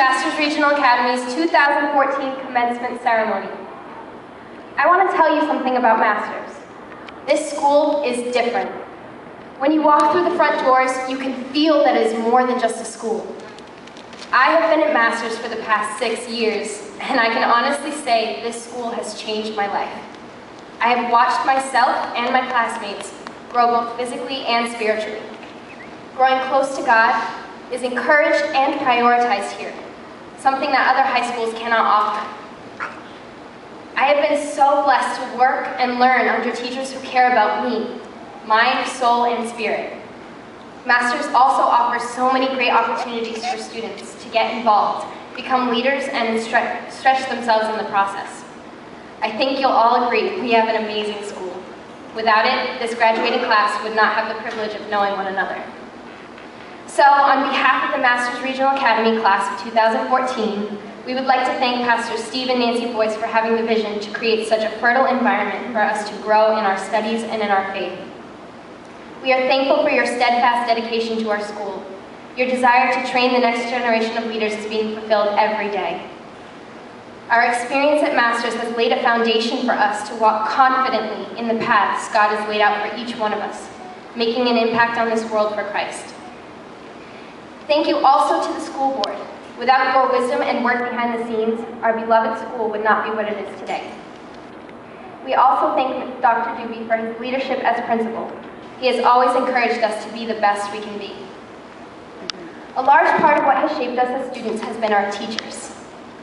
Masters Regional Academy's 2014 commencement ceremony. I want to tell you something about Masters. This school is different. When you walk through the front doors, you can feel that it is more than just a school. I have been at Masters for the past 6 years, and I can honestly say this school has changed my life. I have watched myself and my classmates grow both physically and spiritually. Growing close to God is encouraged and prioritized here, something that other high schools cannot offer. I have been so blessed to work and learn under teachers who care about me, mind, soul, and spirit. Masters also offers so many great opportunities for students to get involved, become leaders, and stretch themselves in the process. I think you'll all agree we have an amazing school. Without it, this graduating class would not have the privilege of knowing one another. So, on behalf of the Masters Regional Academy class of 2014, we would like to thank Pastors Steve and Nancy Boyce for having the vision to create such a fertile environment for us to grow in our studies and in our faith. We are thankful for your steadfast dedication to our school. Your desire to train the next generation of leaders is being fulfilled every day. Our experience at Masters has laid a foundation for us to walk confidently in the paths God has laid out for each one of us, making an impact on this world for Christ. Thank you also to the school board. Without your wisdom and work behind the scenes, our beloved school would not be what it is today. We also thank Dr. Doobie for his leadership as principal. He has always encouraged us to be the best we can be. A large part of what has shaped us as students has been our teachers.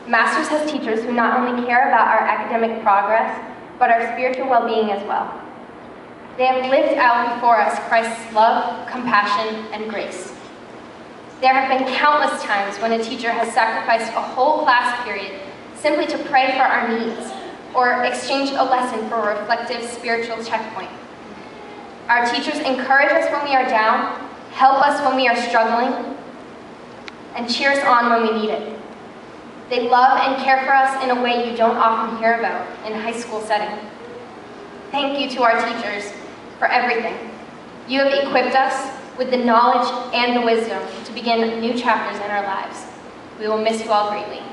Masters has teachers who not only care about our academic progress, but our spiritual well-being as well. They have lived out before us Christ's love, compassion, and grace. There have been countless times when a teacher has sacrificed a whole class period simply to pray for our needs, or exchange a lesson for a reflective spiritual checkpoint. Our teachers encourage us when we are down, help us when we are struggling, and cheer us on when we need it. They love and care for us in a way you don't often hear about in a high school setting. Thank you to our teachers for everything. You have equipped us with the knowledge and the wisdom to begin new chapters in our lives. We will miss you all greatly.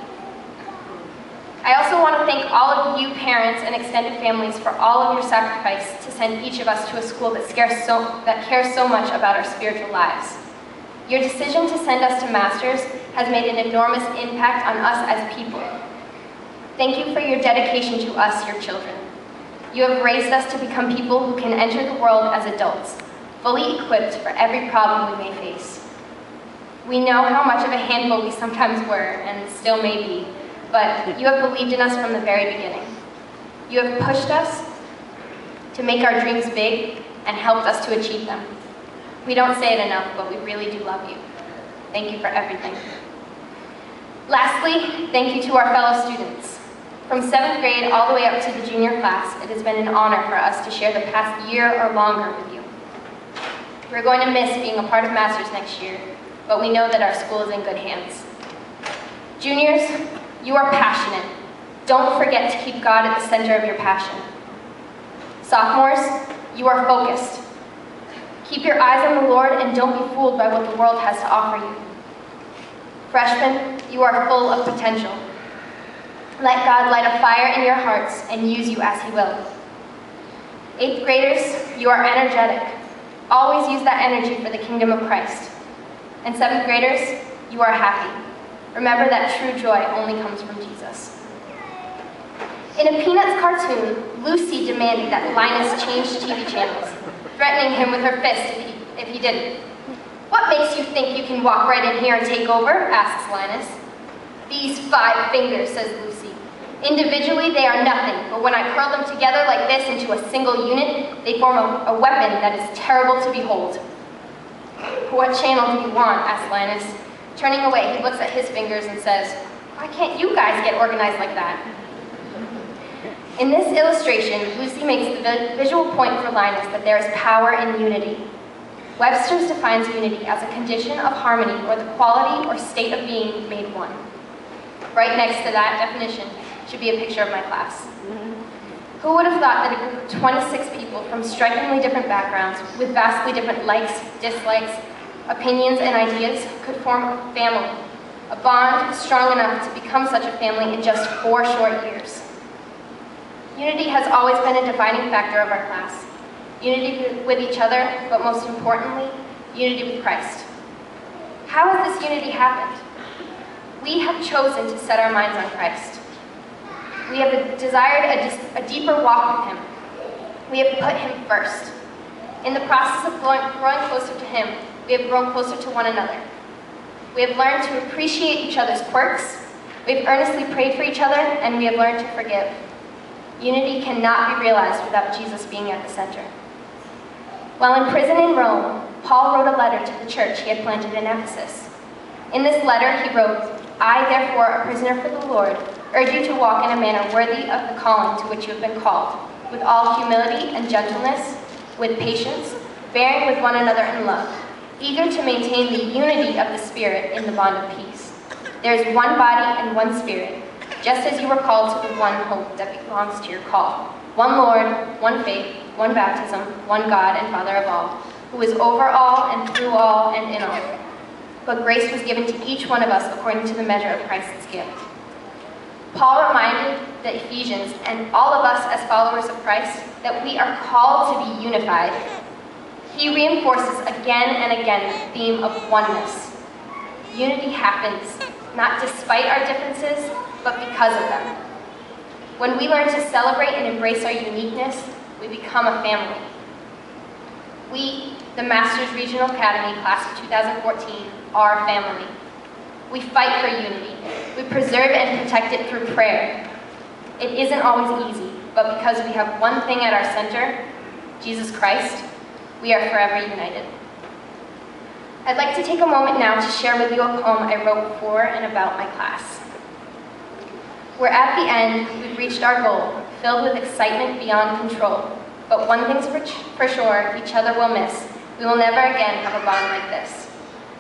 I also want to thank all of you parents and extended families for all of your sacrifice to send each of us to a school that cares so much about our spiritual lives. Your decision to send us to Masters has made an enormous impact on us as people. Thank you for your dedication to us, your children. You have raised us to become people who can enter the world as adults, fully equipped for every problem we may face. We know how much of a handful we sometimes were, and still may be, but you have believed in us from the very beginning. You have pushed us to make our dreams big and helped us to achieve them. We don't say it enough, but we really do love you. Thank you for everything. Lastly, thank you to our fellow students. From 7th grade all the way up to the junior class, it has been an honor for us to share the past year or longer with you. We're going to miss being a part of Masters next year, but we know that our school is in good hands. Juniors, you are passionate. Don't forget to keep God at the center of your passion. Sophomores, you are focused. Keep your eyes on the Lord and don't be fooled by what the world has to offer you. Freshmen, you are full of potential. Let God light a fire in your hearts and use you as He will. 8th graders, you are energetic. Always use that energy for the kingdom of Christ. And 7th graders, you are happy. Remember that true joy only comes from Jesus. In a Peanuts cartoon, Lucy demanded that Linus change TV channels, threatening him with her fist if he didn't. "What makes you think you can walk right in here and take over?" asks Linus. "These 5 fingers," says Lucy. "Individually, they are nothing, but when I curl them together like this into a single unit, they form a weapon that is terrible to behold." "What channel do you want?" asks Linus. Turning away, he looks at his fingers and says, "Why can't you guys get organized like that?" In this illustration, Lucy makes the visual point for Linus that there is power in unity. Webster's defines unity as a condition of harmony or the quality or state of being made one. Right next to that definition should be a picture of my class. Who would have thought that a group of 26 people from strikingly different backgrounds, with vastly different likes, dislikes, opinions, and ideas could form a family, a bond strong enough to become such a family in just 4 short years. Unity has always been a defining factor of our class. Unity with each other, but most importantly, unity with Christ. How has this unity happened? We have chosen to set our minds on Christ. We have desired a deeper walk with Him. We have put Him first. In the process of growing closer to Him, we have grown closer to one another. We have learned to appreciate each other's quirks. We have earnestly prayed for each other, and we have learned to forgive. Unity cannot be realized without Jesus being at the center. While in prison in Rome, Paul wrote a letter to the church he had planted in Ephesus. In this letter he wrote, "I, therefore, a prisoner for the Lord, urge you to walk in a manner worthy of the calling to which you have been called, with all humility and gentleness, with patience, bearing with one another in love, eager to maintain the unity of the Spirit in the bond of peace. There is one body and one Spirit, just as you were called to the one hope that belongs to your call. One Lord, one faith, one baptism, one God and Father of all, who is over all and through all and in all. But grace was given to each one of us according to the measure of Christ's gift." Paul reminded the Ephesians and all of us as followers of Christ that we are called to be unified. He reinforces again and again the theme of oneness. Unity happens not despite our differences, but because of them. When we learn to celebrate and embrace our uniqueness, we become a family. We, the Masters Regional Academy Class of 2014, are family. We fight for unity. We preserve and protect it through prayer. It isn't always easy, but because we have one thing at our center, Jesus Christ, we are forever united. I'd like to take a moment now to share with you a poem I wrote for and about my class. We're at the end, we've reached our goal, filled with excitement beyond control. But one thing's for sure, each other will miss. We will never again have a bond like this.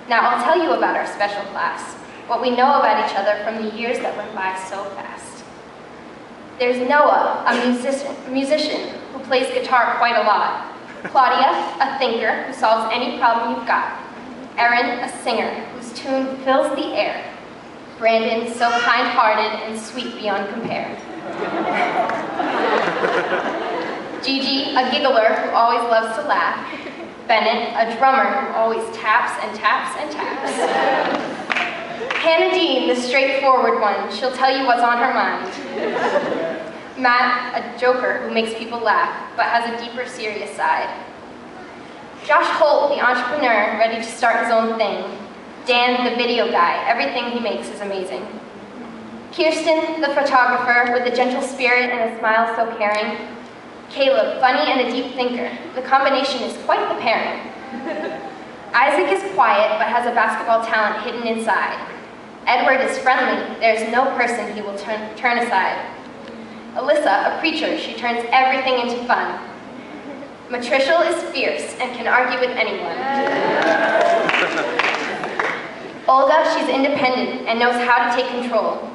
Now I'll tell you about our special class, what we know about each other from the years that went by so fast. There's Noah, a musician who plays guitar quite a lot. Claudia, a thinker who solves any problem you've got. Erin, a singer whose tune fills the air. Brandon, so kind-hearted and sweet beyond compare. Gigi, a giggler who always loves to laugh. Bennett, a drummer who always taps and taps and taps. Hannah Dean, the straightforward one, she'll tell you what's on her mind. Matt, a joker who makes people laugh, but has a deeper, serious side. Josh Holt, the entrepreneur, ready to start his own thing. Dan, the video guy, everything he makes is amazing. Kirsten, the photographer, with a gentle spirit and a smile so caring. Caleb, funny and a deep thinker. The combination is quite the pairing. Isaac is quiet, but has a basketball talent hidden inside. Edward is friendly. There's no person he will turn aside. Alyssa, a preacher, she turns everything into fun. Matricial is fierce and can argue with anyone. Olga, she's independent and knows how to take control.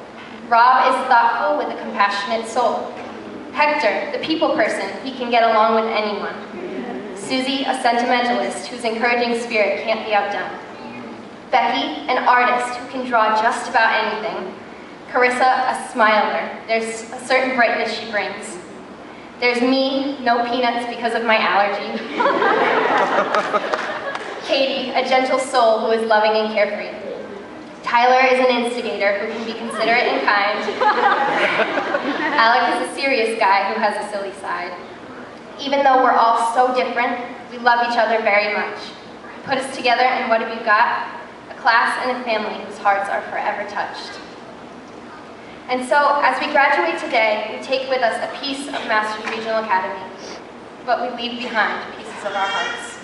Rob is thoughtful with a compassionate soul. Hector, the people person, he can get along with anyone. Susie, a sentimentalist whose encouraging spirit can't be outdone. Becky, an artist who can draw just about anything. Carissa, a smiler. There's a certain brightness she brings. There's me, no peanuts because of my allergy. Katie, a gentle soul who is loving and carefree. Tyler is an instigator who can be considerate and kind. Alec is a serious guy who has a silly side. Even though we're all so different, we love each other very much. Put us together and what have you got? A class and a family whose hearts are forever touched. And so, as we graduate today, we take with us a piece of Masters Regional Academy, but we leave behind pieces of our hearts.